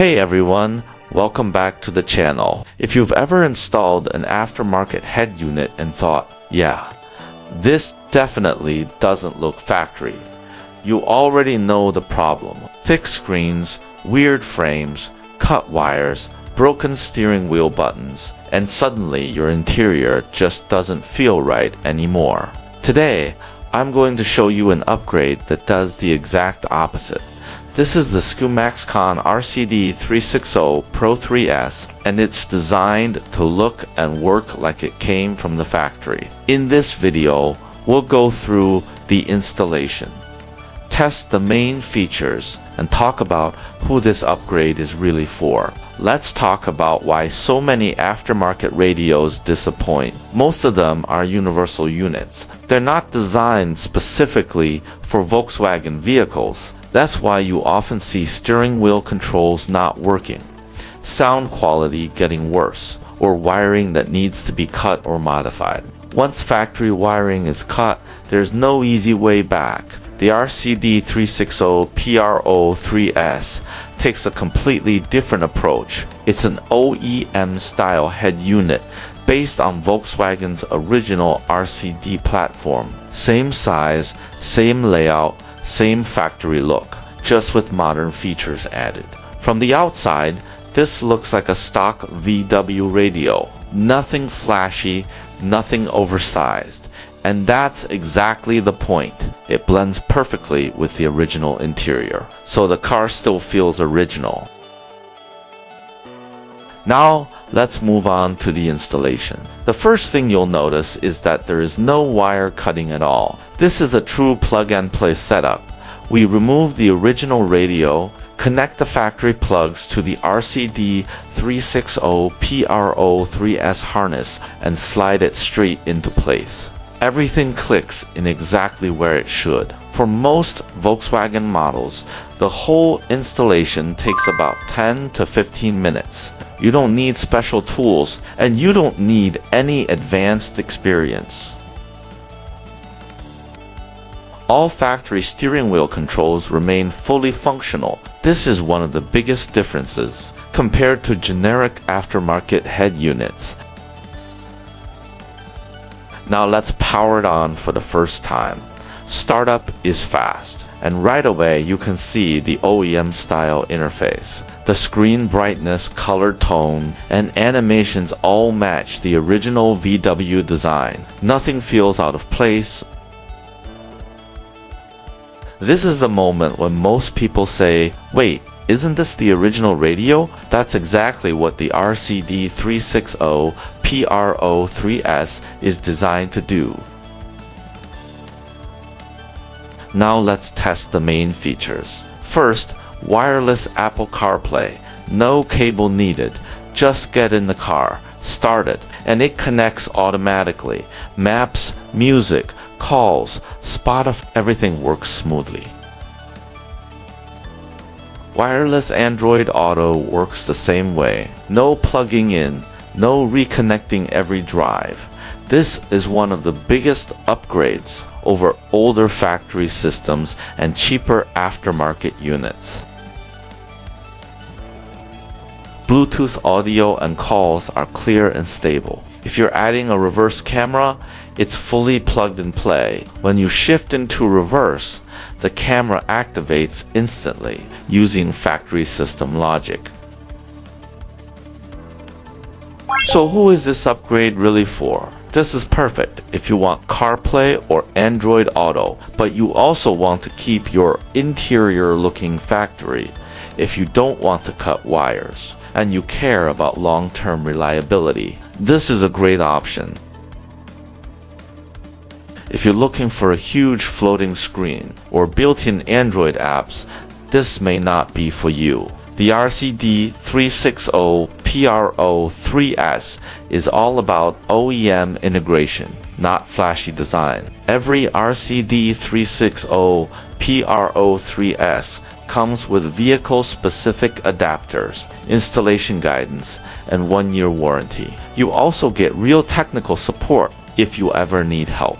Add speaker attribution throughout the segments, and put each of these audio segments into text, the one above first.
Speaker 1: Hey everyone, welcome back to the channel. If you've ever installed an aftermarket head unit and thought, yeah, this definitely doesn't look factory, you already know the problem. Thick screens, weird frames, cut wires, broken steering wheel buttons, and suddenly your interior just doesn't feel right anymore. Today, I'm going to show you an upgrade that does the exact opposite. This is the SCUMAXCON RCD360 PRO3S, and it's designed to look and work like it came from the factory. In this video, we'll go through the installation, test the main features, and talk about who this upgrade is really for. Let's talk about why so many aftermarket radios disappoint. Most of them are universal units. They're not designed specifically for Volkswagen vehicles. That's why you often see steering wheel controls not working, sound quality getting worse, or wiring that needs to be cut or modified. Once factory wiring is cut, there's no easy way back. The RCD360 PRO3S takes a completely different approach. It's an OEM-style head unit based on Volkswagen's original RCD platform. Same size, same layout, same factory look, just with modern features added. From the outside, this looks like a stock VW radio. Nothing flashy, nothing oversized. And that's exactly the point. It blends perfectly with the original interior, so the car still feels original. Now, let's move on to the installation. The first thing you'll notice is that there is no wire cutting at all. This is a true plug-and-play setup. We remove the original radio, connect the factory plugs to the RCD360 PRO3S harness, and slide it straight into place. Everything clicks in exactly where it should. For most Volkswagen models, the whole installation takes about 10 to 15 minutes. You don't need special tools, and you don't need any advanced experience. All factory steering wheel controls remain fully functional. This is one of the biggest differences compared to generic aftermarket head units. Now let's power it on for the first time. Startup is fast, and right away you can see the OEM-style interface. The screen brightness, color tone, and animations all match the original VW design. Nothing feels out of place. This is the moment when most people say, wait, isn't this the original radio? That's exactly what the RCD360 PRO3S is designed to do. Now let's test the main features. First, wireless Apple CarPlay. No cable needed. Just get in the car, start it, and it connects automatically. Maps, music, calls, everything works smoothly. Wireless AndroidAuto works the same way. No plugging in, no reconnecting every drive. This is one of the biggest upgrades over older factory systems and cheaper aftermarket units. Bluetooth audio and calls are clear and stable. If you're adding a reverse camera, it's fully plugged and play. When you shift into reverse, the camera activates instantly using factory system logic. So who is this upgrade really for? This is perfect if you want CarPlay or AndroidAuto, but you also want to keep your interior looking factory if you don't want to cut wires and you care about long-term reliability. This is a great option. If you're looking for a huge floating screen or built-in Android apps, this may not be for you. The RCD360 PRO3S is all about OEM integration, not flashy design. Every RCD360 PRO3S comes with vehicle-specific adapters, installation guidance, and 1-year warranty. You also get real technical support if you ever need help.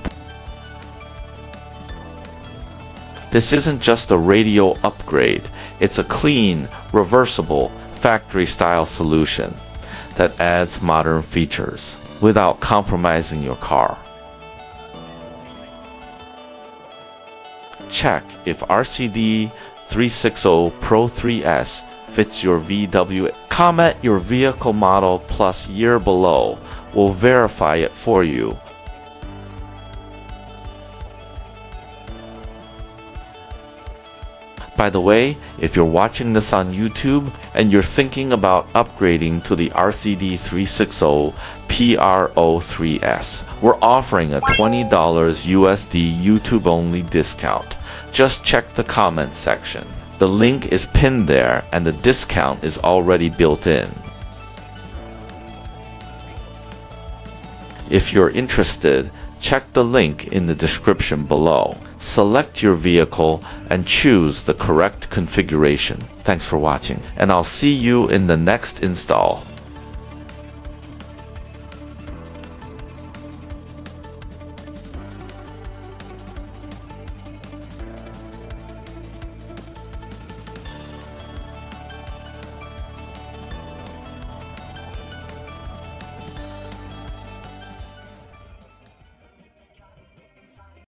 Speaker 1: This isn't just a radio upgrade, it's a clean, reversible, factory-style solution that adds modern features without compromising your car. Check if RCD360 PRO3S fits your VW. Comment your vehicle model plus year below. We'll verify it for you. By the way, if you're watching this on YouTube and you're thinking about upgrading to the RCD360 PRO3S, we're offering a $20 USD YouTube-only discount. Just check the comment section. The link is pinned there and the discount is already built in. If you're interested, check the link in the description below. Select your vehicle and choose the correct configuration. Thanks for watching, and I'll see you in the next install.